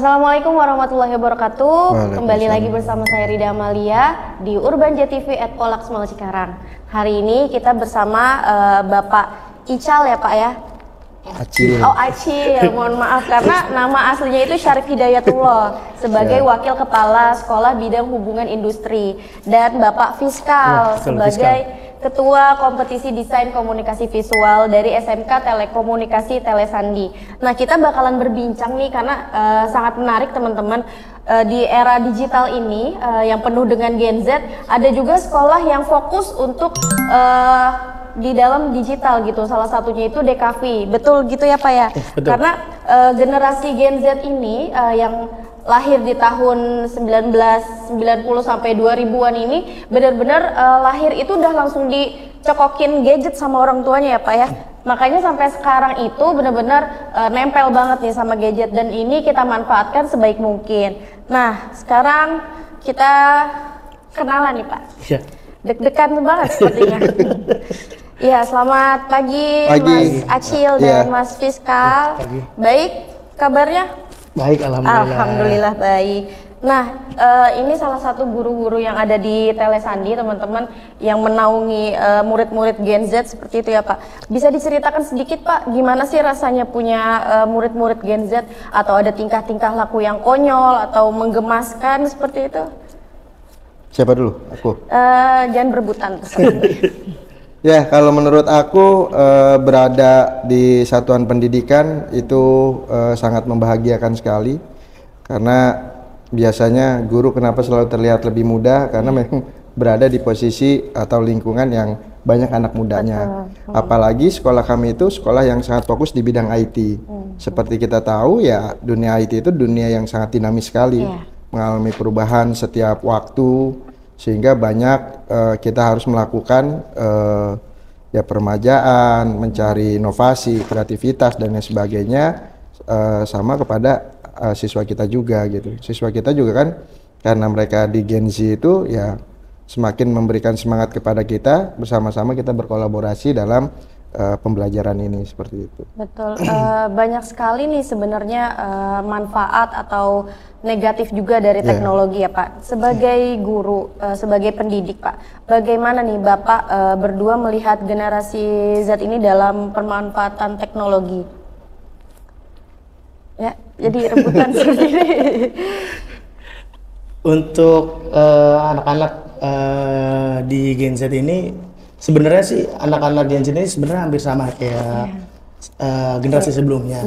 Assalamualaikum warahmatullahi wabarakatuh. Kembali lagi bersama saya Rida Amalia di Urban JTV at Polaks Mall Cikarang. Hari ini kita bersama Bapak Ical ya Pak ya? Acil. Oh Acil, mohon maaf karena nama aslinya itu Syarif Hidayatullah sebagai Wakil Kepala Sekolah Bidang Hubungan Industri dan Bapak Fiskal sebagai Ketua Kompetisi Desain Komunikasi Visual dari SMK Telekomunikasi Telesandi. Nah kita bakalan berbincang nih karena sangat menarik teman-teman. Di era digital ini yang penuh dengan Gen Z, ada juga sekolah yang fokus untuk di dalam digital gitu, salah satunya itu DKV. Betul gitu ya Pak ya? Betul. Karena generasi Gen Z ini yang lahir di tahun 1990 sampai 2000-an ini benar-benar lahir itu udah langsung dicokokin gadget sama orang tuanya ya Pak ya. Makanya sampai sekarang itu benar-benar nempel banget nih sama gadget dan ini kita manfaatkan sebaik mungkin. Nah, sekarang kita kenalan nih Pak. Iya. Deg-degan banget sepertinya. Iya, selamat pagi, Mas Acil dan Mas Fiskal. Baik, kabarnya? Baik, alhamdulillah. Alhamdulillah baik. Nah, ini salah satu guru-guru yang ada di Telesandi, teman-teman, yang menaungi murid-murid Gen Z seperti itu ya Pak. Bisa diceritakan sedikit Pak, gimana sih rasanya punya murid-murid Gen Z atau ada tingkah-tingkah laku yang konyol atau menggemaskan seperti itu? Siapa dulu? Aku. Jangan berebutan. Ya, kalau menurut aku berada di satuan pendidikan itu sangat membahagiakan sekali karena biasanya guru kenapa selalu terlihat lebih muda karena memang berada di posisi atau lingkungan yang banyak anak mudanya. Apalagi sekolah kami itu sekolah yang sangat fokus di bidang IT. Seperti kita tahu ya, dunia IT itu dunia yang sangat dinamis sekali, mengalami perubahan setiap waktu. Sehingga banyak kita harus melakukan ya peremajaan, mencari inovasi, kreativitas dan lain sebagainya sama kepada siswa kita juga gitu. Siswa kita juga kan karena mereka di Gen Z itu ya semakin memberikan semangat kepada kita, bersama-sama kita berkolaborasi dalam pembelajaran ini seperti itu. Betul, banyak sekali nih sebenarnya manfaat atau negatif juga dari teknologi ya Pak. Sebagai guru, sebagai pendidik Pak, bagaimana nih Bapak berdua melihat generasi Z ini dalam pemanfaatan teknologi? Ya, jadi rebutan seperti ini. Untuk anak-anak di Gen Z ini sebenarnya sih anak-anak Gen Z ini sebenarnya hampir sama kayak generasi sebelumnya.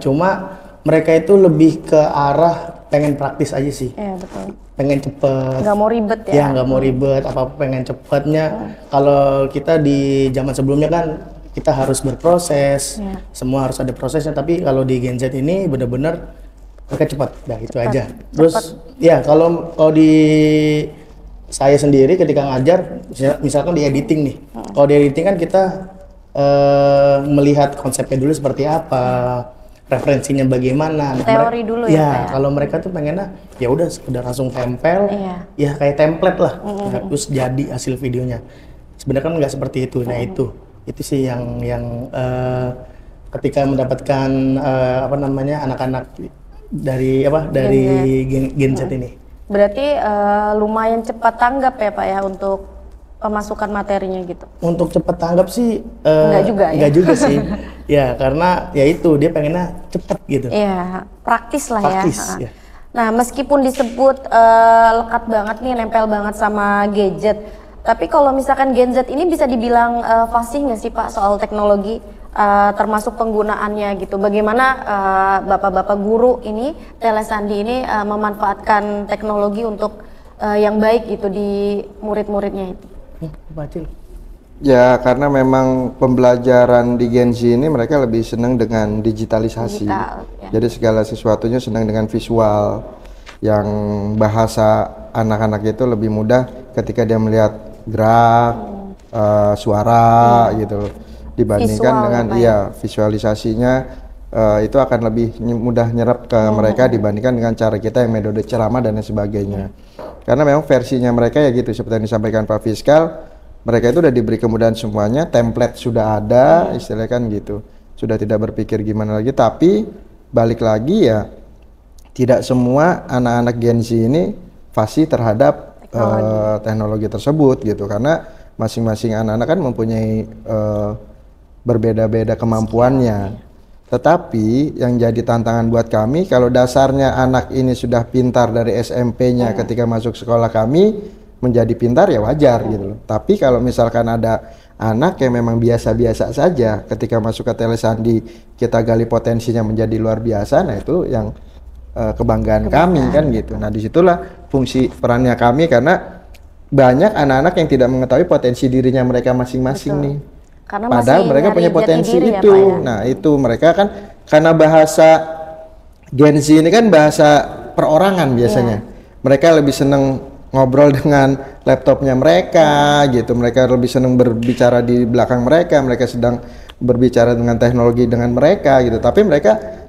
Cuma mereka itu lebih ke arah pengen praktis aja sih. Iya, betul. Pengen cepet. Nggak mau ribet ya? Iya, nggak mau ribet, apa pengen cepetnya. Kalau kita di zaman sebelumnya kan kita harus berproses, semua harus ada prosesnya. Tapi kalau di Gen Z ini benar-benar mereka cepat, dah itu aja. Terus ya kalau di saya sendiri ketika ngajar, misalkan di editing nih, kalau di editing kan kita melihat konsepnya dulu seperti apa, referensinya bagaimana. Teori dulu ya. Kalau mereka tuh pengennya ya udah sekedar langsung tempel, ya kayak template lah, terus jadi hasil videonya. Sebenarnya kan nggak seperti itu. Nah itu sih yang ketika mendapatkan anak-anak dari Gen Z ini. Berarti lumayan cepat tanggap ya Pak ya untuk pemasukan materinya gitu. Untuk cepat tanggap sih enggak juga sih. Ya karena ya itu dia pengennya cepat gitu. Iya, praktis lah praktis, ya. Nah, meskipun disebut lekat banget nih, nempel banget sama gadget. Tapi kalau misalkan Gen Z ini bisa dibilang fasih nggak sih Pak soal teknologi? Termasuk penggunaannya gitu. Bagaimana bapak-bapak guru ini Telesandi ini memanfaatkan teknologi untuk yang baik gitu di murid-muridnya itu? Ya karena memang pembelajaran di Gen Z ini mereka lebih senang dengan digitalisasi. Jadi segala sesuatunya senang dengan visual, yang bahasa anak-anak itu lebih mudah ketika dia melihat gerak, suara gitu dibandingkan dengan visualisasinya itu akan lebih mudah nyerap ke mereka dibandingkan dengan cara kita yang metode ceramah dan lain sebagainya. Karena memang versinya mereka ya gitu seperti yang disampaikan Pak Fiskal, mereka itu udah diberi kemudahan semuanya, template sudah ada, istilahnya kan gitu. Sudah tidak berpikir gimana lagi, tapi balik lagi ya tidak semua anak-anak Gen Z ini fasih terhadap teknologi tersebut gitu, karena masing-masing anak-anak kan mempunyai berbeda-beda kemampuannya. Tetapi yang jadi tantangan buat kami, kalau dasarnya anak ini sudah pintar dari SMP-nya ketika masuk sekolah kami menjadi pintar, ya wajar gitu loh. Tapi kalau misalkan ada anak yang memang biasa-biasa saja, ketika masuk ke Telesandi kita gali potensinya menjadi luar biasa, nah itu yang kebanggaan kami kan gitu. Nah disitulah fungsi perannya kami, karena banyak anak-anak yang tidak mengetahui potensi dirinya mereka masing-masing nih. Karena Padahal masih mereka punya potensi diri itu. Ya, Pak, ya? Nah itu mereka kan karena bahasa Gen Z ini kan bahasa perorangan biasanya. Mereka lebih seneng ngobrol dengan laptopnya mereka gitu. Mereka lebih seneng berbicara di belakang mereka. Mereka sedang berbicara dengan teknologi dengan mereka gitu. Tapi mereka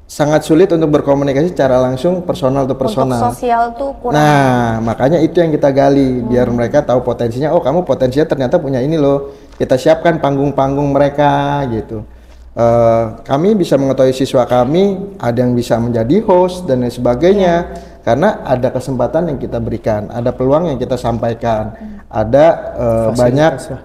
sangat sulit untuk berkomunikasi secara langsung personal to personal. Untuk sosial tuh kurang. Nah, makanya itu yang kita gali biar mereka tahu potensinya. Oh, kamu potensinya ternyata punya ini loh. Kita siapkan panggung-panggung mereka gitu. Kami bisa mengetahui siswa kami, ada yang bisa menjadi host dan lain sebagainya. Karena ada kesempatan yang kita berikan, ada peluang yang kita sampaikan, ada banyak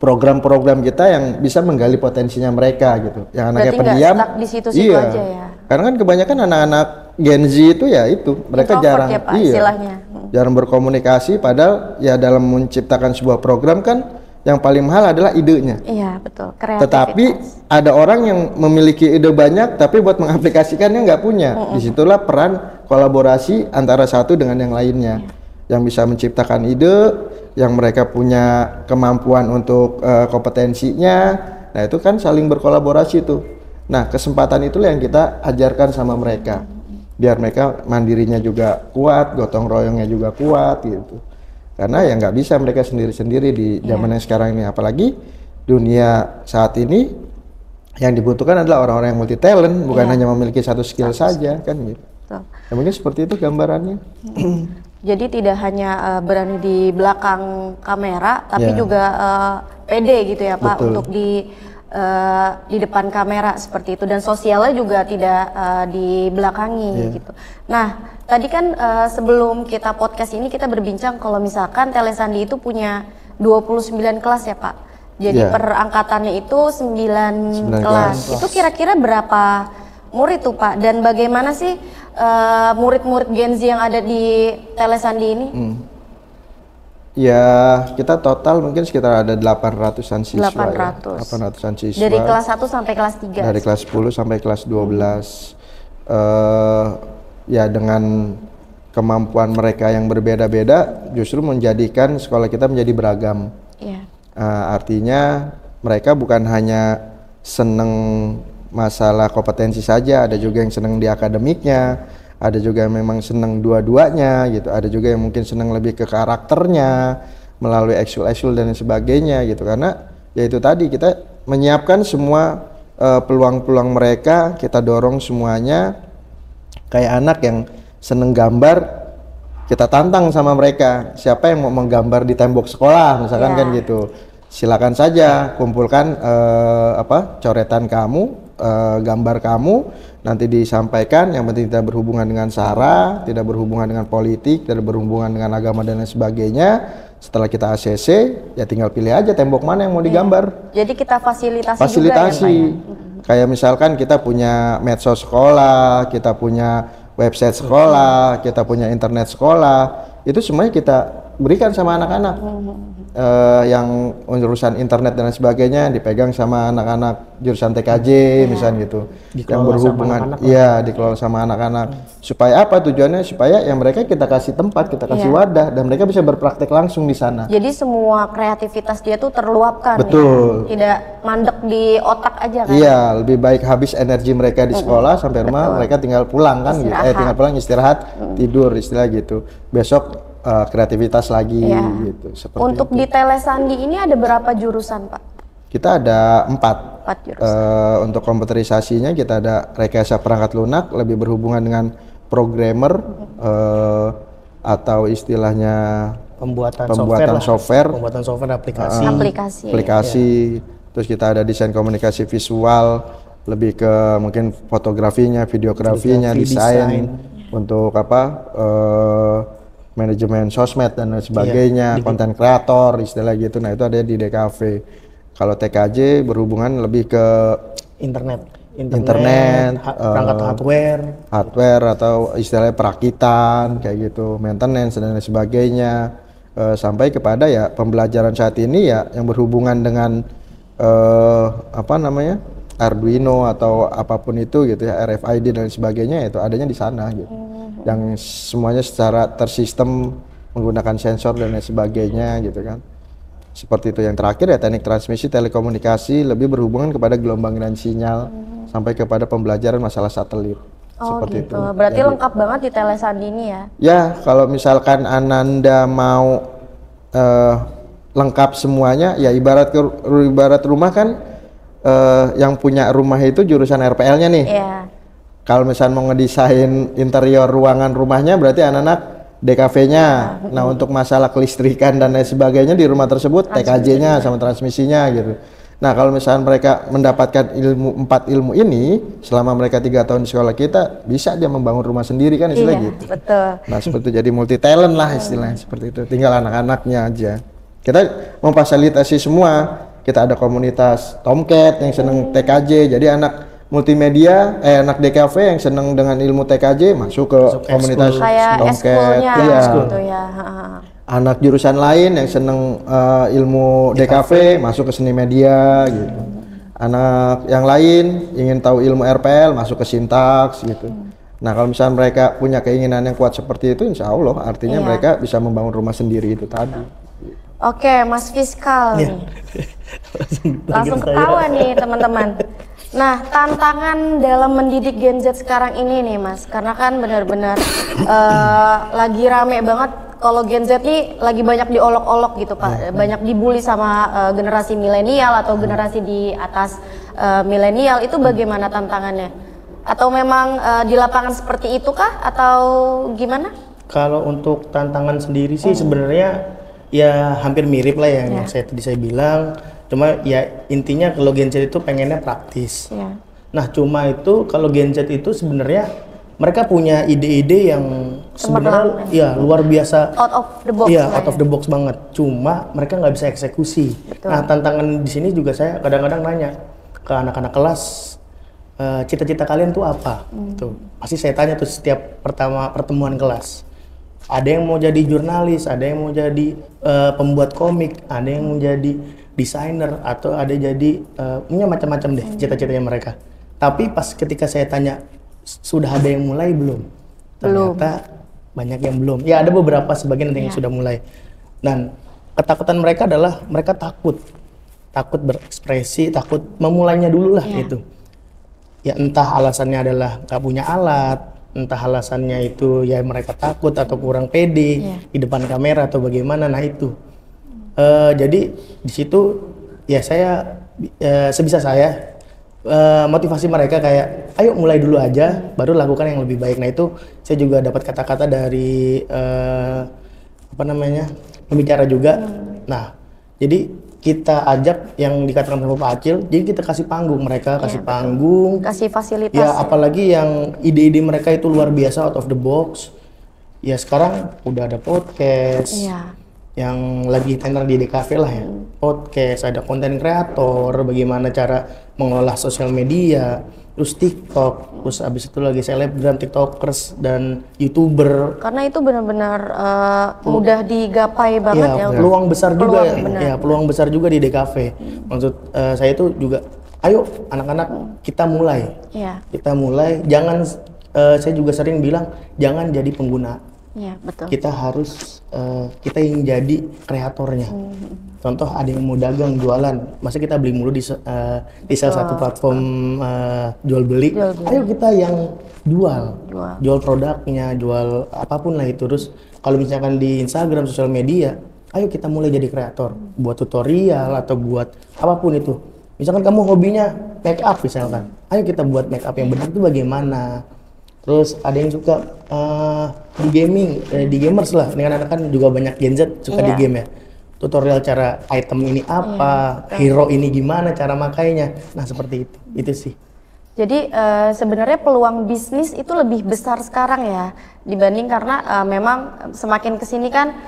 program-program kita yang bisa menggali potensinya mereka gitu. Yang anaknya Berarti pendiam, stuck di situ-situ aja ya. Karena kan kebanyakan anak-anak Gen Z itu ya itu, mereka Introvert jarang, ya, Pak, istilahnya. jarang berkomunikasi. Padahal ya dalam menciptakan sebuah program kan yang paling mahal adalah idenya. Iya betul. Kreativitas. Tetapi ada orang yang memiliki ide banyak, tapi buat mengaplikasikannya nggak punya. Disitulah peran kolaborasi antara satu dengan yang lainnya, yang bisa menciptakan ide, yang mereka punya kemampuan untuk kompetensinya. Nah itu kan saling berkolaborasi tuh. Nah kesempatan itulah yang kita ajarkan sama mereka, biar mereka mandirinya juga kuat, gotong royongnya juga kuat gitu. Karena ya nggak bisa mereka sendiri-sendiri di zaman yang sekarang ini. Apalagi dunia saat ini yang dibutuhkan adalah orang-orang yang multi talent, bukan hanya memiliki satu skill saja kan gitu. Ya, mungkin seperti itu gambarannya. Jadi tidak hanya berani di belakang kamera, tapi juga pede gitu ya Pak. Betul. Untuk di depan kamera seperti itu, dan sosialnya juga tidak dibelakangi gitu. Nah tadi kan sebelum kita podcast ini kita berbincang kalau misalkan Telesandi itu punya 29 kelas ya Pak. Jadi per angkatannya itu 9 kelas. Itu kira-kira berapa murid tuh Pak? Dan bagaimana sih murid-murid Gen Z yang ada di Telesandi ini? Ya kita total mungkin sekitar ada 800-an siswa. 800-an siswa. Dari kelas 1 sampai kelas 3? Dari kelas 10 sampai kelas 12. Ya dengan kemampuan mereka yang berbeda-beda justru menjadikan sekolah kita menjadi beragam. Artinya mereka bukan hanya seneng masalah kompetensi saja, ada juga yang seneng di akademiknya, ada juga yang memang seneng dua-duanya gitu, ada juga yang mungkin seneng lebih ke karakternya melalui ekskul dan sebagainya gitu. Karena ya itu tadi kita menyiapkan semua peluang-peluang mereka, kita dorong semuanya. Kayak anak yang seneng gambar, kita tantang sama mereka, siapa yang mau menggambar di tembok sekolah misalkan kan gitu, silakan saja kumpulkan coretan kamu, gambar kamu, nanti disampaikan. Yang penting tidak berhubungan dengan sara, tidak berhubungan dengan politik, tidak berhubungan dengan agama dan lain sebagainya. Setelah kita ACC ya tinggal pilih aja tembok mana yang mau digambar. Jadi kita fasilitasi juga ya, Pak, ya? Kayak misalkan kita punya medsos sekolah, kita punya website sekolah, kita punya internet sekolah, itu semuanya kita berikan sama anak-anak. Yang urusan internet dan sebagainya dipegang sama anak-anak jurusan TKJ misalnya gitu, yang berhubungan dikelola sama anak-anak. Supaya apa tujuannya? Supaya yang mereka kita kasih tempat, kita kasih wadah, dan mereka bisa berpraktek langsung di sana. Jadi semua kreativitas dia tuh terluapkan. Betul. Ya? Tidak mandek di otak aja kan? Iya, lebih baik habis energi mereka di sekolah sampai rumah mereka tinggal pulang kan gitu. Tinggal pulang istirahat, tidur istilah gitu. Besok kreativitas lagi gitu. Seperti untuk itu. Di Telesandi ini ada berapa jurusan Pak? Kita ada 4 jurusan. Untuk komputerisasinya kita ada rekayasa perangkat lunak, lebih berhubungan dengan programmer atau istilahnya pembuatan software, pembuatan software aplikasi. Terus kita ada desain komunikasi visual, lebih ke mungkin fotografinya, videografinya, desain untuk apa manajemen sosmed dan lain sebagainya, konten kreator istilah gitu. Nah itu ada di DKV. Kalau TKJ berhubungan lebih ke internet, perangkat hardware atau istilahnya perakitan kayak gitu, maintenance dan lain sebagainya, sampai kepada ya pembelajaran saat ini ya yang berhubungan dengan apa namanya Arduino atau apapun itu gitu ya, RFID dan sebagainya, itu adanya di sana gitu. Yang semuanya secara tersistem menggunakan sensor dan lain sebagainya gitu kan. Seperti itu. Yang terakhir ya teknik transmisi telekomunikasi, lebih berhubungan kepada gelombang dan sinyal sampai kepada pembelajaran masalah satelit. Seperti gitu. itu. Berarti jadi, lengkap banget di Telesandi ini ya? Ya, kalau misalkan Ananda mau lengkap semuanya, ya ibarat rumah kan, yang punya rumah itu jurusan RPL-nya nih. Iya. Kalau misalnya mau ngedesain interior ruangan rumahnya, berarti anak-anak DKV-nya. Nah, untuk masalah kelistrikan dan lain sebagainya di rumah tersebut, TKJ-nya sama transmisinya gitu. Nah, kalau misalnya mereka mendapatkan empat ilmu ini selama mereka 3 tahun di sekolah kita, bisa dia membangun rumah sendiri kan istilahnya gitu. Betul. Nah, seperti itu, jadi multi talent lah istilahnya seperti itu. Tinggal anak-anaknya aja. Kita memfasilitasi semua. Kita ada komunitas Tomcat yang seneng TKJ, jadi anak multimedia, anak DKV yang seneng dengan ilmu TKJ masuk ke komunitas kayak Tomcat. Iya. Gitu ya. Anak jurusan lain yang seneng ilmu DKV masuk ke seni media gitu. Anak yang lain ingin tahu ilmu RPL masuk ke sintaks gitu. Nah, kalau misalnya mereka punya keinginan yang kuat seperti itu, insya Allah artinya mereka bisa membangun rumah sendiri itu tadi. Oke, Mas Fiskal nih. Langsung ketawa nih teman-teman. Nah, tantangan dalam mendidik Gen Z sekarang ini nih Mas, karena kan benar-benar lagi rame banget kalau Gen Z nih lagi banyak diolok-olok gitu Pak, banyak dibully sama generasi milenial atau generasi di atas milenial, itu bagaimana tantangannya? Atau memang di lapangan seperti itu kah atau gimana? Kalau untuk tantangan sendiri sih sebenarnya ya hampir mirip lah yang saya bilang. Cuma ya intinya kalau Gen Z itu pengennya praktis. Nah cuma itu kalau Gen Z itu sebenarnya mereka punya ide-ide yang sebenarnya ya luar biasa. Out of the box. Iya, out of the box banget. Cuma mereka nggak bisa eksekusi. Betul. Nah tantangan di sini juga saya kadang-kadang nanya ke anak-anak kelas, cita-cita kalian tuh apa? Tuh pasti saya tanya tuh setiap pertemuan kelas. Ada yang mau jadi jurnalis, ada yang mau jadi pembuat komik, ada yang mau jadi desainer, atau ada jadi punya macam-macam deh cita-citanya mereka. Tapi pas ketika saya tanya sudah ada yang mulai belum? Ternyata banyak yang belum. Ya ada beberapa sebagian yang sudah mulai. Dan ketakutan mereka adalah mereka takut berekspresi, takut memulainya dulu lah gitu. Ya entah alasannya adalah nggak punya alat, entah alasannya itu ya mereka takut atau kurang pede di depan kamera atau bagaimana. Nah itu jadi di situ ya saya sebisa saya motivasi mereka kayak ayo mulai dulu aja baru lakukan yang lebih baik. Nah itu saya juga dapat kata-kata dari pembicara juga. Nah jadi kita ajak yang dikatakan sama Pak Acil, jadi kita kasih panggung mereka, kasih panggung, kasih fasilitas. Ya apalagi yang ide-ide mereka itu luar biasa, out of the box. Ya sekarang udah ada podcast, yang lagi tenar di DKV lah ya. Podcast, ada konten kreator, bagaimana cara mengolah sosial media, terus TikTok, terus abis itu lagi selebgram, TikTokers dan YouTuber. Karena itu benar-benar mudah digapai banget ya. Peluang besar juga ya, peluang besar juga di DKV. Maksud saya itu juga, ayo anak-anak kita mulai, kita mulai. Jangan, saya juga sering bilang jangan jadi pengguna. Iya, betul. Kita harus kita yang jadi kreatornya. Contoh ada yang mau dagang jualan, masa kita beli mulu di salah satu platform jual beli. Ayo kita yang jual produknya, jual apapun lah itu. Terus kalau misalkan di Instagram, sosial media, ayo kita mulai jadi kreator, buat tutorial atau buat apapun itu. Misalkan kamu hobinya make up misalkan, ayo kita buat make up yang benar itu bagaimana. Terus ada yang suka di gaming, di gamers lah. Ini kan anak-anak juga banyak Gen Z suka di game ya. Tutorial cara item ini apa, hero ini gimana cara makainya. Nah seperti itu sih. Jadi sebenarnya peluang bisnis itu lebih besar sekarang ya dibanding karena memang semakin kesini kan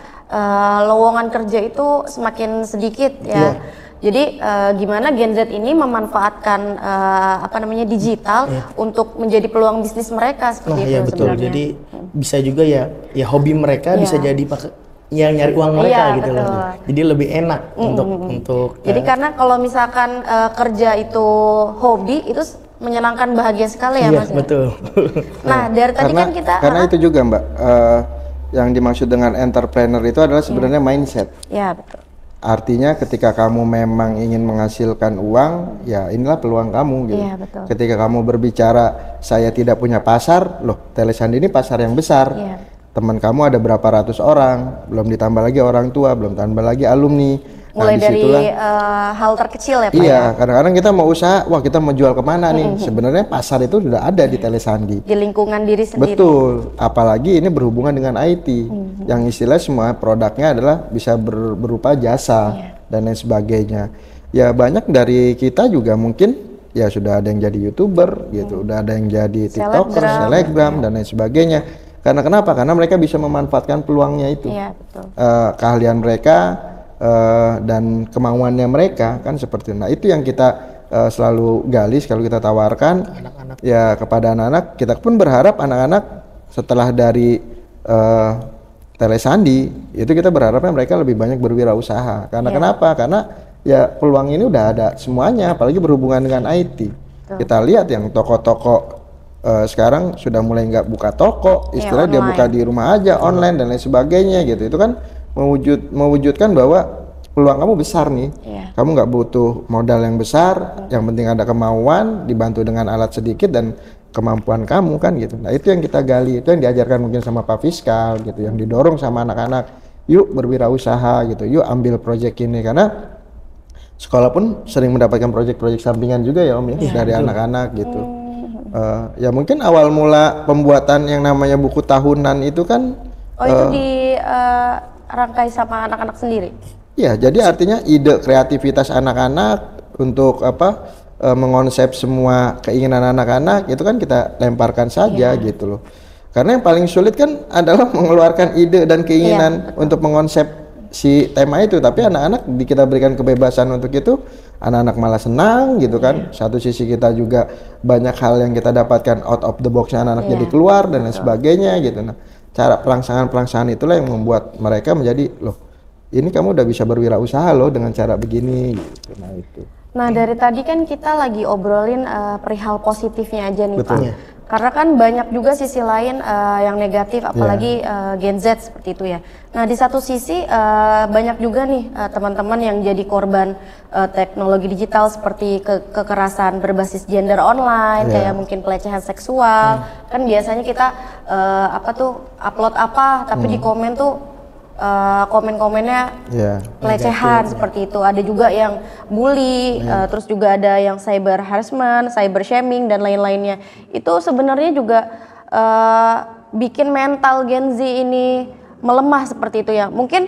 lowongan kerja itu semakin sedikit ya. Jadi gimana Gen Z ini memanfaatkan digital untuk menjadi peluang bisnis mereka seperti itu betul. sebenarnya. Jadi bisa juga ya hobi mereka bisa jadi yang nyari uang mereka gitu loh. Jadi lebih enak untuk Jadi karena kalau misalkan kerja itu hobi itu menyenangkan, bahagia sekali ya Mas. Iya, betul. Nah, dari tadi kan kita karena itu juga Mbak, yang dimaksud dengan entrepreneur itu adalah sebenarnya mindset. Ya, betul. Artinya ketika kamu memang ingin menghasilkan uang, ya inilah peluang kamu gitu. Iya, betul. Ketika kamu berbicara saya tidak punya pasar, loh Telesandi ini pasar yang besar. Iya. Teman kamu ada berapa ratus orang, belum ditambah lagi orang tua, belum tambah lagi alumni. Mulai dari hal terkecil ya Pak. Iya, kadang-kadang kita mau usaha, wah kita mau jual kemana nih? Sebenarnya pasar itu sudah ada di Telesandi. Di lingkungan diri sendiri. Betul, apalagi ini berhubungan dengan IT, yang istilah semua produknya adalah bisa berupa jasa dan lain sebagainya. Ya banyak dari kita juga mungkin ya sudah ada yang jadi YouTuber gitu, udah ada yang jadi TikToker, selebgram dan lain sebagainya. Karena kenapa? Karena mereka bisa memanfaatkan peluangnya itu. Iya, betul. Keahlian mereka dan kemauannya mereka kan seperti itu. Nah itu yang kita selalu gali, selalu kita tawarkan anak-anak. Ya kepada anak-anak. Kita pun berharap anak-anak setelah dari Telesandi itu kita berharapnya mereka lebih banyak berwirausaha. Karena kenapa? Karena ya peluang ini udah ada semuanya, apalagi berhubungan dengan IT. Kita lihat yang toko-toko sekarang sudah mulai nggak buka toko, istilah dia buka di rumah aja, online dan lain sebagainya gitu. Itu kan mewujudkan bahwa peluang kamu besar nih. Kamu nggak butuh modal yang besar, yang penting ada kemauan, dibantu dengan alat sedikit dan kemampuan kamu kan gitu. Nah itu yang kita gali, itu yang diajarkan mungkin sama Pak Fiskal gitu, yang didorong sama anak-anak. Yuk berwirausaha gitu, yuk ambil proyek ini, karena sekolah pun sering mendapatkan proyek-proyek sampingan juga ya Om ya, dari anak-anak gitu. Ya mungkin awal mula pembuatan yang namanya buku tahunan itu kan itu dirangkai sama anak-anak sendiri? Ya, jadi artinya ide kreativitas anak-anak untuk mengonsep semua keinginan anak-anak itu kan kita lemparkan saja gitu loh. Karena yang paling sulit kan adalah mengeluarkan ide dan keinginan untuk mengonsep si tema itu, tapi anak-anak kita berikan kebebasan untuk itu, anak-anak malah senang gitu kan. Satu sisi kita juga banyak hal yang kita dapatkan out of the box-nya anak-anak jadi keluar dan lain sebagainya gitu. Nah, cara pelaksanaan itulah yang membuat mereka menjadi loh, ini kamu udah bisa berwirausaha loh dengan cara begini gitu. Nah itu. Nah dari tadi kan kita lagi obrolin perihal positifnya aja nih Betul. Pak. Karena kan banyak juga sisi lain yang negatif, apalagi Gen Z seperti itu ya. Nah di satu sisi banyak juga nih teman-teman yang jadi korban teknologi digital seperti kekerasan berbasis gender online, kayak mungkin pelecehan seksual. Kan biasanya kita upload apa, tapi di komen tuh komen-komennya pelecehan seperti itu. Ada juga yang bully, terus juga ada yang cyber harassment, cyber shaming dan lain-lainnya. Itu sebenarnya juga bikin mental Gen Z ini melemah seperti itu ya. Mungkin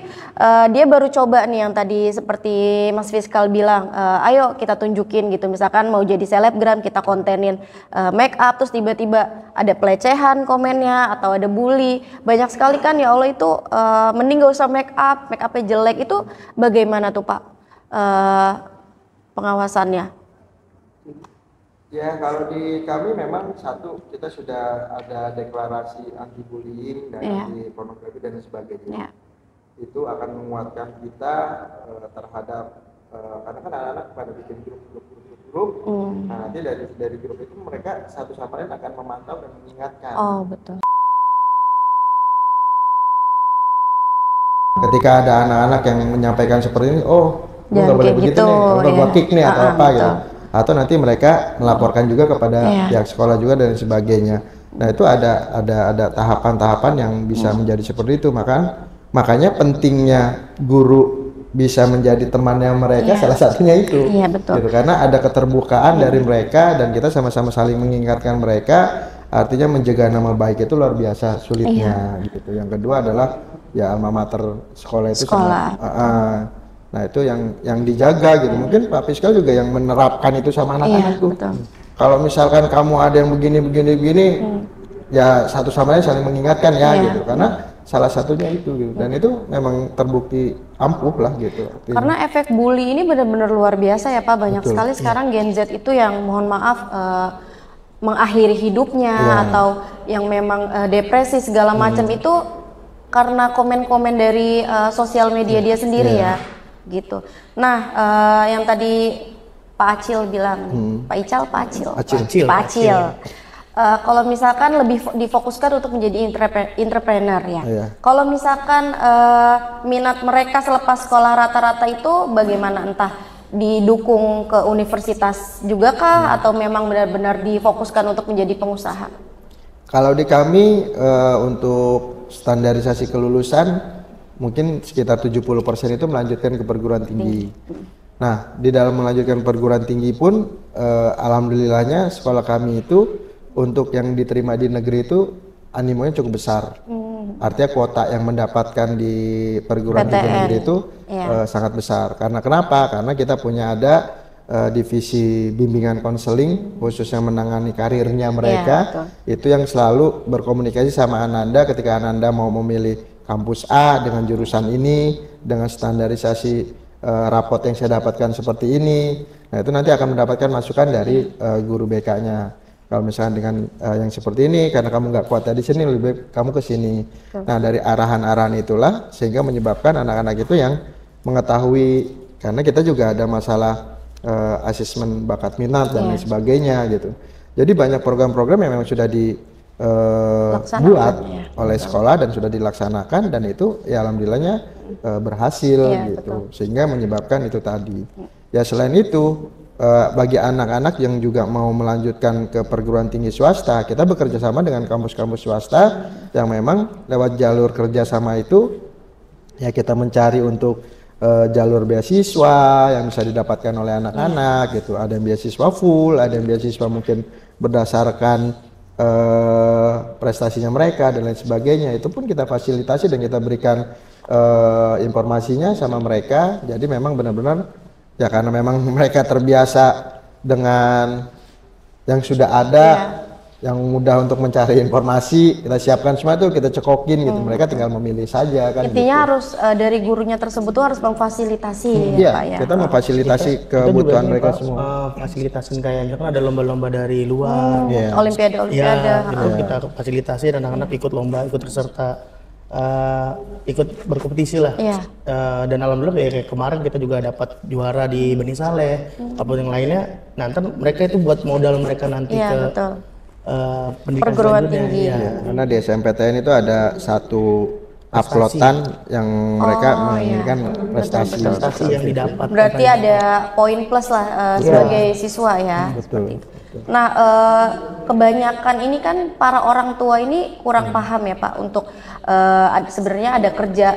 dia baru coba nih yang tadi seperti Mas Fiskal bilang, ayo kita tunjukin gitu, misalkan mau jadi selebgram kita kontenin make up, terus tiba-tiba ada pelecehan komennya atau ada bully. Banyak sekali kan ya Allah itu mending gak usah make upnya jelek. Itu bagaimana tuh Pak pengawasannya? Ya kalau di kami memang satu, kita sudah ada deklarasi anti bullying dan anti pornografi dan sebagainya. Itu akan menguatkan kita terhadap karena kan anak-anak pada bikin grup. Nah nanti dari grup itu mereka satu sama lain akan memantau dan mengingatkan. Oh betul. Ketika ada anak-anak yang menyampaikan seperti ini, oh nggak boleh begitu gitu, nih, gua kick nih atau apa gitu. Atau nanti mereka melaporkan juga kepada pihak sekolah juga dan sebagainya. Nah itu ada tahapan-tahapan yang bisa menjadi seperti itu. Makanya pentingnya guru bisa menjadi temannya mereka, salah satunya itu. Iya betul. Gitu, karena ada keterbukaan dari mereka dan kita sama-sama saling mengingatkan mereka. Artinya menjaga nama baik itu luar biasa sulitnya. Gitu. Yang kedua adalah ya alma mater sekolah itu. Nah itu yang dijaga gitu. Mungkin Pak Fiskal juga yang menerapkan itu sama anak-anak tuh. Betul. Kalau misalkan kamu ada yang begini, ya satu sama lain saling mengingatkan ya gitu. Karena salah satunya itu gitu. Dan itu memang terbukti ampuh lah gitu. Karena efek bully ini benar-benar luar biasa ya Pak. Banyak sekali sekarang Gen Z itu yang mohon maaf mengakhiri hidupnya atau yang memang depresi segala macam itu karena komen-komen dari sosial media dia sendiri ya gitu. Nah yang tadi Pak Acil bilang, Pak Ical, Pak Acil. Pak Acil. Kalau misalkan lebih difokuskan untuk menjadi entrepreneur ya. Kalau misalkan minat mereka selepas sekolah rata-rata itu bagaimana, entah didukung ke universitas juga kah atau memang benar-benar difokuskan untuk menjadi pengusaha? Kalau di kami untuk standarisasi kelulusan mungkin sekitar 70% itu melanjutkan ke perguruan tinggi. Nah, di dalam melanjutkan perguruan tinggi pun alhamdulillahnya sekolah kami itu untuk yang diterima di negeri itu animonya cukup besar. Artinya kuota yang mendapatkan di perguruan tinggi negeri itu sangat besar. Karena kenapa? Karena kita punya ada divisi bimbingan konseling khusus yang menangani karirnya mereka. Itu yang selalu berkomunikasi sama Ananda ketika Ananda mau memilih kampus A dengan jurusan ini, dengan standarisasi rapot yang saya dapatkan seperti ini. Nah, itu nanti akan mendapatkan masukan dari guru BK-nya. Kalau misalkan dengan yang seperti ini, karena kamu nggak kuat di sini, lebih baik kamu ke sini. Nah, dari arahan-arahan itulah sehingga menyebabkan anak-anak itu yang mengetahui, karena kita juga ada masalah asesmen bakat minat dan lain sebagainya gitu. Jadi banyak program-program yang memang sudah dibuat oleh sekolah dan sudah dilaksanakan, dan itu ya alhamdulillahnya berhasil gitu, sehingga menyebabkan itu tadi. Ya selain itu bagi anak-anak yang juga mau melanjutkan ke perguruan tinggi swasta, kita bekerja sama dengan kampus-kampus swasta yang memang lewat jalur kerjasama itu ya kita mencari untuk jalur beasiswa yang bisa didapatkan oleh anak-anak gitu. Ada yang beasiswa full, ada yang beasiswa mungkin berdasarkan prestasinya mereka dan lain sebagainya. Itu pun kita fasilitasi dan kita berikan informasinya sama mereka. Jadi memang benar-benar ya karena memang mereka terbiasa dengan yang sudah ada, yang mudah untuk mencari informasi, kita siapkan semua itu, kita cekokin gitu. Mereka tinggal memilih saja kan. Intinya gitu. harus dari gurunya tersebut tuh harus memfasilitasi ya Pak ya. Kita memfasilitasi kebutuhan mereka semua. Fasilitasin kayak misalkan ada lomba-lomba dari luar, Olimpiade. Itu kita fasilitasi dan anak-anak ikut lomba, ikut serta ikut berkompetisi lah. Dan alhamdulillah ya kayak kemarin kita juga dapat juara di Bani Saleh, apa yang lainnya. Nanti mereka itu buat modal mereka nanti ke pendidikan perguruan tinggi. Karena di SMPTN itu ada satu uploadan yang mereka menginginkan prestasi yang didapat. Berarti ada poin plus lah sebagai siswa ya. Betul. Nah, kebanyakan ini kan para orang tua ini kurang paham ya Pak untuk sebenarnya ada kerja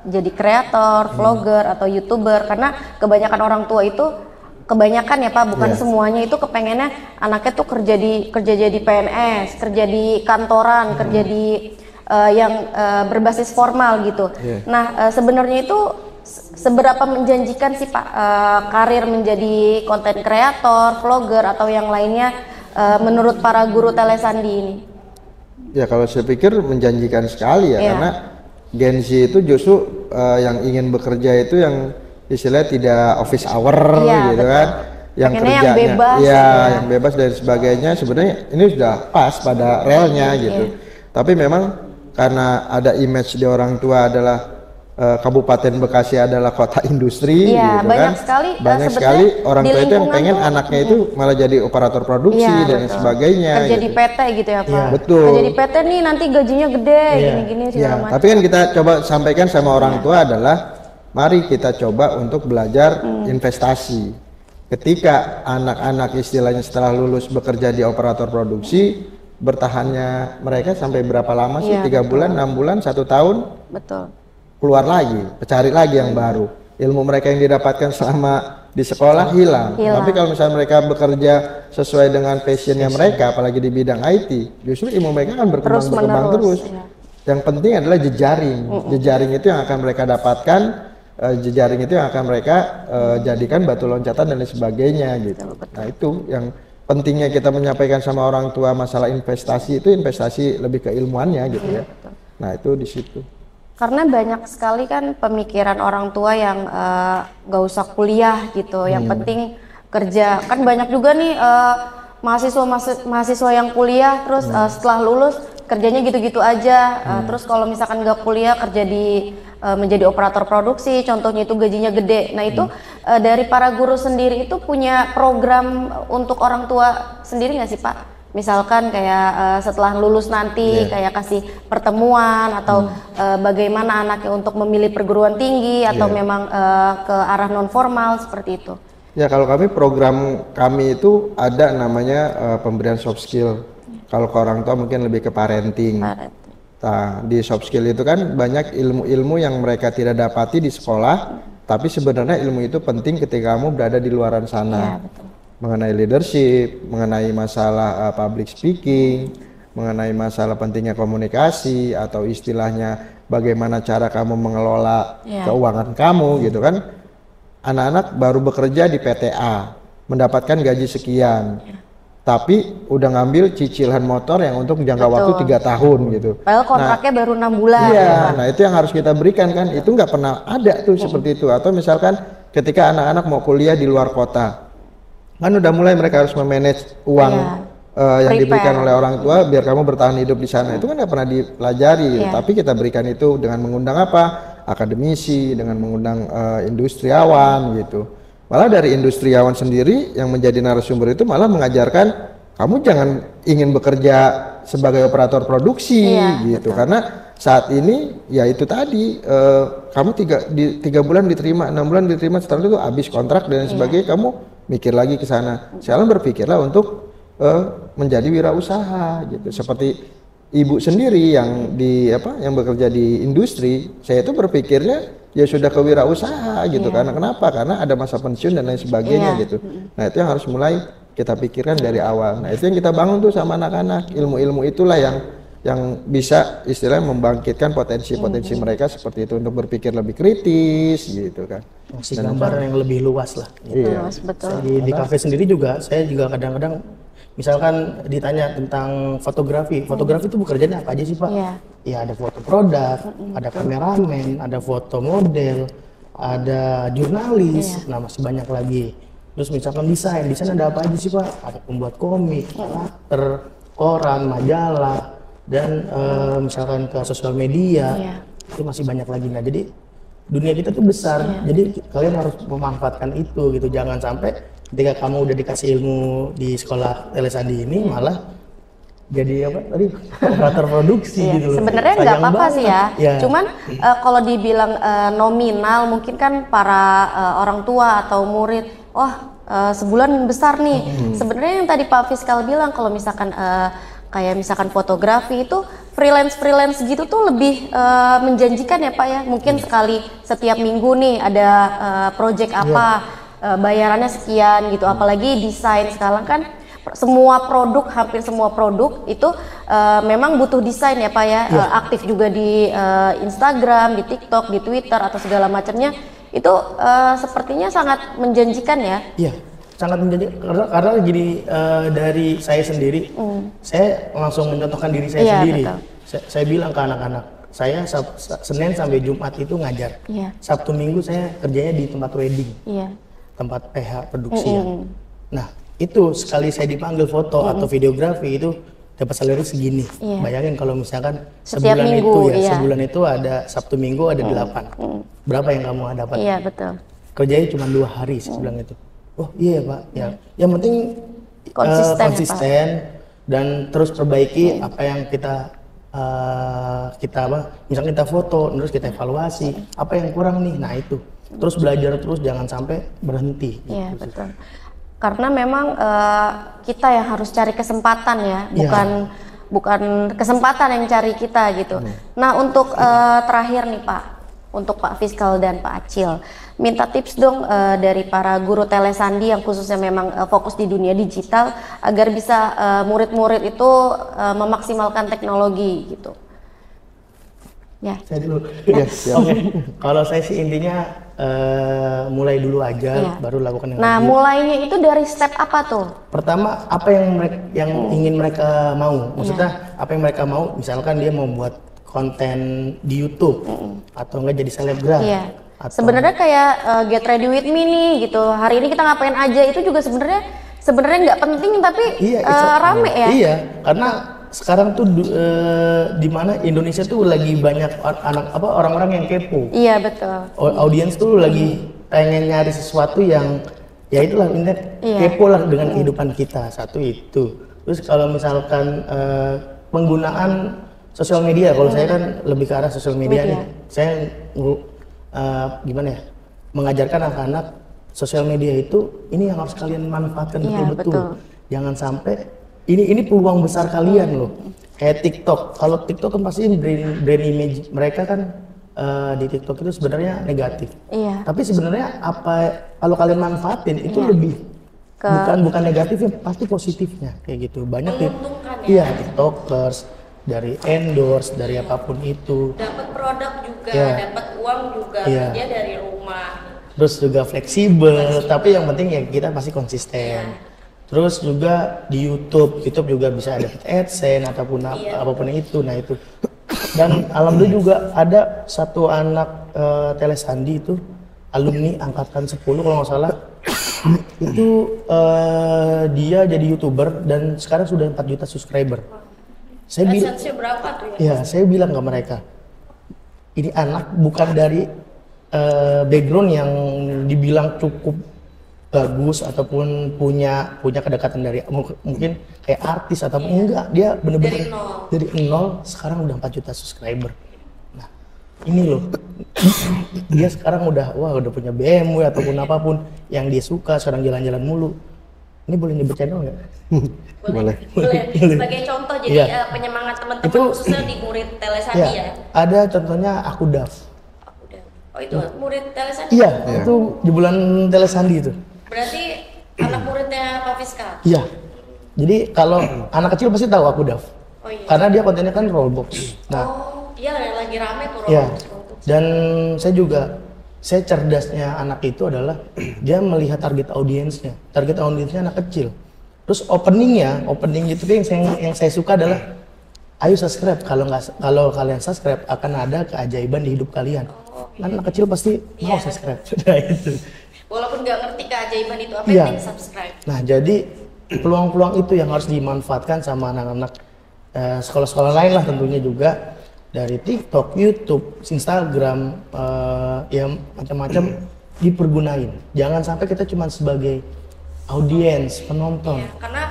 jadi kreator, vlogger atau YouTuber, karena kebanyakan orang tua itu kebanyakan ya Pak, bukan semuanya itu kepengennya anaknya tuh kerja jadi PNS, kerja di kantoran, kerja di yang berbasis formal gitu. Nah, sebenarnya itu seberapa menjanjikan sih Pak karir menjadi konten kreator, vlogger atau yang lainnya menurut para guru telesandi ini? Ya kalau saya pikir menjanjikan sekali ya, karena Gen Z itu justru yang ingin bekerja itu yang istilahnya tidak office hour gitu kan, yang kerjanya yang bebas, yang bebas dan sebagainya. Sebenarnya ini sudah pas pada relnya gitu. Tapi memang karena ada image di orang tua adalah Kabupaten Bekasi adalah kota industri, gitu banyak kan. Banyak sekali orang tua itu yang pengen anaknya itu malah jadi operator produksi dan sebagainya. Kerja di PT gitu ya Pak. Betul. Kerja di PT nih nanti gajinya gede, gini-gini segala macam. Tapi kan kita coba sampaikan sama orang tua adalah mari kita coba untuk belajar investasi. Ketika anak-anak istilahnya setelah lulus bekerja di operator produksi, bertahannya mereka sampai berapa lama sih? 3 bulan, 6 bulan, 1 tahun? Betul. Keluar lagi, cari lagi yang baru. Ilmu mereka yang didapatkan selama di sekolah hilang. Tapi kalau misalnya mereka bekerja sesuai dengan passionnya mereka, apalagi di bidang IT, justru ilmu mereka akan berkembang terus. Yang penting adalah jejaring. Jejaring itu yang akan mereka dapatkan, jejaring itu yang akan mereka jadikan batu loncatan dan lain sebagainya gitu. Nah itu yang pentingnya kita menyampaikan sama orang tua masalah investasi itu investasi lebih ke ilmuannya gitu ya. Nah itu di situ. Karena banyak sekali kan pemikiran orang tua yang gak usah kuliah gitu, yang penting kerja. Kan banyak juga nih mahasiswa yang kuliah terus setelah lulus kerjanya gitu-gitu aja. Terus kalau misalkan gak kuliah kerja di menjadi operator produksi, contohnya itu gajinya gede. Nah itu dari para guru sendiri itu punya program untuk orang tua sendiri nggak sih Pak? Misalkan kayak setelah lulus nanti kayak kasih pertemuan atau bagaimana anaknya untuk memilih perguruan tinggi atau memang ke arah non formal seperti itu. Ya kalau program kami itu ada namanya pemberian soft skill. Kalau ke orang tua mungkin lebih ke parenting. Nah, di soft skill itu kan banyak ilmu-ilmu yang mereka tidak dapati di sekolah, tapi sebenarnya ilmu itu penting ketika kamu berada di luaran sana. Betul. Mengenai leadership, mengenai masalah public speaking, mengenai masalah pentingnya komunikasi atau istilahnya bagaimana cara kamu mengelola keuangan kamu gitu kan. Anak-anak baru bekerja di PTA, mendapatkan gaji sekian. Tapi udah ngambil cicilan motor yang untuk jangka waktu 3 tahun gitu. Padahal kontraknya baru 6 bulan. Iya, nah itu yang harus kita berikan kan. Itu nggak pernah ada tuh seperti itu. Atau misalkan ketika anak-anak mau kuliah di luar kota, kan udah mulai mereka harus memanage uang yang diberikan oleh orang tua biar kamu bertahan hidup di sana. Itu kan nggak pernah dipelajari. Gitu. Tapi kita berikan itu dengan mengundang akademisi, dengan mengundang industriawan gitu. Malah dari industriawan sendiri yang menjadi narasumber itu malah mengajarkan kamu jangan ingin bekerja sebagai operator produksi gitu. Betul. Karena saat ini ya itu tadi kamu 3 bulan diterima, 6 bulan diterima, setelah itu habis kontrak dan sebagainya, kamu mikir lagi ke sana. Sekarang berpikirlah untuk menjadi wirausaha gitu. Seperti ibu sendiri yang yang bekerja di industri, saya itu berpikirnya ya sudah kewirausaha gitu. Karena kenapa? Karena ada masa pensiun dan lain sebagainya gitu. Nah itu yang harus mulai kita pikirkan dari awal. Nah itu yang kita bangun tuh sama anak-anak. Ilmu-ilmu itulah yang bisa istilahnya membangkitkan potensi-potensi mereka seperti itu untuk berpikir lebih kritis gitu kan. Masih gambaran yang lebih luas lah. Gitu. Iya, betul. Di kafe sendiri juga, saya juga kadang-kadang misalkan ditanya tentang fotografi itu bekerjanya apa aja sih Pak? Ya ada foto produk, ada kameramen, ada foto model, ada jurnalis, nah masih banyak lagi. Terus misalkan desain ada apa aja sih Pak? Ada pembuat komik, karakter, koran, majalah, dan misalkan ke sosial media, itu masih banyak lagi. Nah jadi dunia kita tuh besar, jadi kalian harus memanfaatkan itu gitu, jangan sampai ketika kamu udah dikasih ilmu di sekolah Telesandi ini malah jadi operator produksi gitu. Sebenarnya nggak apa-apa sih ya. Cuman kalau dibilang nominal mungkin kan para orang tua atau murid, sebulan besar nih. Sebenarnya yang tadi Pak Fiskal bilang kalau misalkan kayak misalkan fotografi itu freelance gitu tuh lebih menjanjikan ya Pak ya. Mungkin sekali setiap minggu nih ada project apa. Bayarannya sekian gitu, apalagi desain sekarang kan hampir semua produk itu memang butuh desain ya Pak ya. Aktif juga di Instagram, di TikTok, di Twitter atau segala macamnya itu sepertinya sangat menjanjikan ya. Iya, sangat menjanjikan karena gini, dari saya sendiri, saya langsung mencontohkan diri saya sendiri. Saya bilang ke anak-anak, saya Senin sampai Jumat itu ngajar, Sabtu Minggu saya kerjanya di tempat wedding. Tempat PH produksi Nah itu sekali saya dipanggil foto atau videografi itu dapat salary segini. Bayangin kalau misalkan sebulan itu ada Sabtu Minggu ada 8. Berapa yang kamu dapat? Iya betul. Kerjanya cuma 2 hari sebulan itu. Oh iya Pak. Yang penting konsisten dan terus perbaiki apa yang kita misalnya kita foto, terus kita evaluasi apa yang kurang nih. Nah itu terus belajar terus, jangan sampai berhenti. Iya gitu. Betul. Karena memang kita yang harus cari kesempatan ya, bukan kesempatan yang cari kita gitu. Nah untuk terakhir nih Pak, untuk Pak Fiskal dan Pak Acil, minta tips dong dari para guru Telesandi yang khususnya memang fokus di dunia digital agar bisa murid-murid itu memaksimalkan teknologi gitu. Saya dulu. Kalau saya sih intinya mulai dulu aja, Iya. baru lakukan yang Nah, lanjut. mulainya itu dari step apa tuh? Pertama, apa yang ingin mereka mau? Maksudnya apa yang mereka mau? Misalkan dia mau buat konten di YouTube atau enggak jadi selebgram. Iya. Atau Sebenarnya kayak get ready with me nih gitu. Hari ini kita ngapain aja itu juga sebenarnya nggak penting tapi rame ya. Iya, karena sekarang tuh di mana Indonesia tuh lagi banyak orang-orang yang kepo. Iya, betul. Audiens tuh lagi pengen nyari sesuatu yang ya itulah internet Iya. kepo lah dengan kehidupan kita. Satu itu. Terus kalau misalkan penggunaan sosial media, kalau saya kan lebih ke arah sosial media nih. Saya gimana ya? Mengajarkan anak-anak sosial media itu ini yang harus kalian manfaatkan Iya, betul-betul. betul. Jangan sampai ini peluang besar kalian loh. Kayak TikTok. Kalau TikTok kan pasti brand image mereka kan di TikTok itu sebenarnya negatif. Iya. Tapi sebenarnya kalau kalian manfaatin itu lebih bukan negatifnya, pasti positifnya kayak gitu. Banyak iya TikTokers dari endorse dari apapun itu. Dapat produk juga, Iya. dapat uang juga, Iya. dia dari rumah. Terus juga fleksibel, tapi yang penting ya kita pasti konsisten. Terus juga di YouTube juga bisa ada AdSense ataupun apapun itu. Nah itu. Dan alhamdulillah juga ada satu anak telesandi itu alumni angkatan 10 kalau nggak salah. Itu dia jadi YouTuber dan sekarang sudah 4 juta subscriber. Saya bilang, AdSense-nya berapa tuh? ya saya bilang ke mereka, ini anak bukan dari background yang dibilang cukup bagus ataupun punya kedekatan dari mungkin kayak artis ataupun enggak, dia bener-bener dari nol sekarang udah 4 juta subscriber. Nah ini loh, dia sekarang udah punya BMW ataupun apapun yang dia suka, sekarang jalan-jalan mulu. Ini boleh nyebut channel nggak? Boleh. Sebagai contoh jadi Iya. Penyemangat teman-teman Itu- khususnya di murid Telesandi ya. Ada contohnya aku Daf. Oh itu murid Telesandi. Iya, itu di bulan Telesandi itu. Berarti anak muridnya Pak Fiska. Iya. Jadi kalau anak kecil pasti tahu aku Daf. Oh iya. Karena dia kontennya kan rollbox. Nah, Oh iya lagi rame tuh iya. Roblox. Dan saya cerdasnya anak itu adalah dia melihat target audiensnya. Target audiensnya anak kecil. Terus opening gitu yang saya suka adalah ayo subscribe, kalau kalian subscribe akan ada keajaiban di hidup kalian. Kan anak kecil pasti mau subscribe. Nah itu. Walaupun nggak ngerti keajaiban itu apa, Iya. penting subscribe. Nah jadi peluang-peluang itu yang harus dimanfaatkan sama anak-anak sekolah-sekolah lain lah tentunya juga, dari TikTok, YouTube, Instagram, ya macam-macam dipergunain. Jangan sampai kita cuma sebagai audiens, penonton. Iya, karena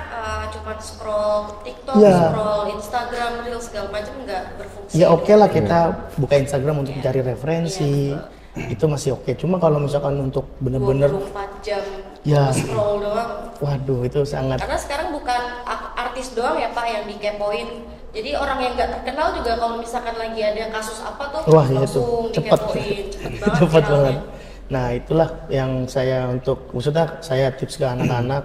cuma scroll TikTok, Iya. scroll Instagram, Reels segala macam nggak berfungsi. Ya oke lah kita buka Instagram untuk mencari referensi, itu masih oke. Cuma kalau misalkan untuk bener-bener, 24 jam Ya. scroll doang. waduh itu sangat. Karena sekarang bukan artis doang ya Pak yang dikepoin. Jadi orang yang nggak terkenal juga kalau misalkan lagi ada kasus apa tuh Wah iya langsung tuh cepat, dikepoin. Cepet banget cepat viralnya. banget. Nah itulah yang maksudnya saya tips ke anak-anak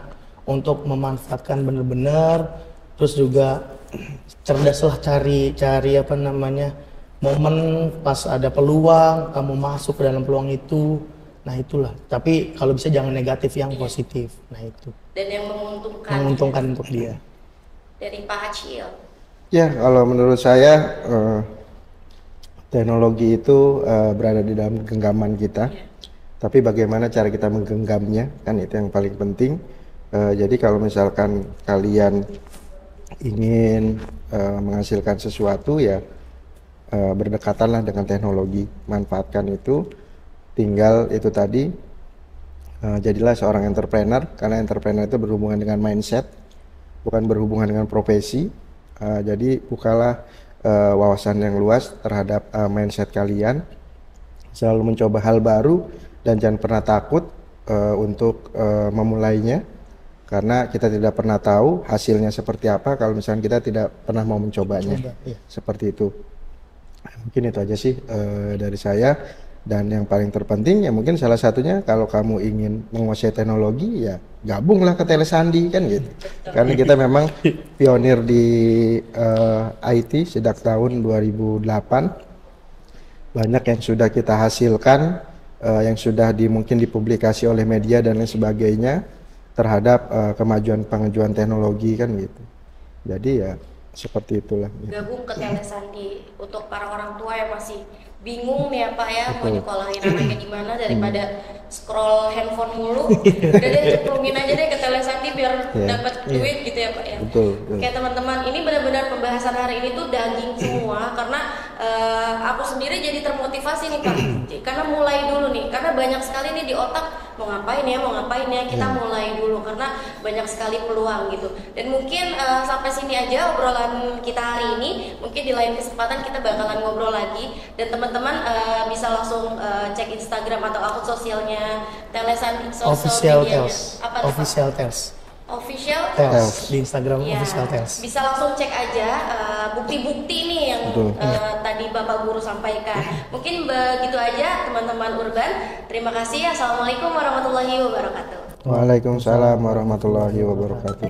untuk memanfaatkan bener-bener, terus juga cerdaslah cari apa namanya momen pas ada peluang kamu masuk ke dalam peluang itu. Nah itulah. Tapi kalau bisa jangan negatif, yang positif. Nah itu Dan yang menguntungkan untuk dia. dari Pak Acil. Ya, kalau menurut saya teknologi itu berada di dalam genggaman kita. Tapi bagaimana cara kita menggenggamnya, kan itu yang paling penting. Jadi kalau misalkan kalian ingin menghasilkan sesuatu ya berdekatanlah dengan teknologi, manfaatkan itu. Tinggal itu tadi jadilah seorang entrepreneur, karena entrepreneur itu berhubungan dengan mindset, bukan berhubungan dengan profesi. Jadi bukalah wawasan yang luas terhadap mindset kalian, selalu mencoba hal baru dan jangan pernah takut untuk memulainya, karena kita tidak pernah tahu hasilnya seperti apa kalau misalnya kita tidak pernah mau mencobanya. Iya. Seperti itu. Mungkin itu aja sih dari saya. Dan yang paling terpenting ya mungkin salah satunya, kalau kamu ingin menguasai teknologi ya gabunglah ke Telesandi kan gitu. Karena kita memang pionir di IT sejak tahun 2008. Banyak yang sudah kita hasilkan yang sudah mungkin dipublikasi oleh media dan lain sebagainya terhadap kemajuan teknologi kan gitu. Jadi ya seperti itulah. Gabung ke Telesandi untuk para orang tua yang masih bingung nih ya Pak ya, mau nyekolahin anaknya di mana daripada scroll handphone mulu. Udah deh cemplungin aja deh ke Telesandi biar dapat duit gitu ya Pak ya. Betul. Kayak teman-teman, ini benar-benar pembahasan hari ini tuh daging semua karena aku sendiri jadi termotivasi nih Pak. Karena mulai dulu nih, karena banyak sekali nih di otak mau ngapain ya, kita mulai dulu karena banyak sekali peluang gitu. Dan mungkin sampai sini aja obrolan kita hari ini. Mungkin di lain kesempatan kita bakalan ngobrol lagi dan teman-teman bisa langsung cek Instagram atau akun sosialnya Telesandi, Official medianya. Tels. Apa tuh, Pak? Official Tels. Official Tels di Instagram Ya, Official Tels. bisa langsung cek aja bukti-bukti nih yang tadi Bapak Guru sampaikan. Mungkin begitu aja teman-teman Urban. Terima kasih. Assalamualaikum warahmatullahi wabarakatuh. Waalaikumsalam warahmatullahi wabarakatuh.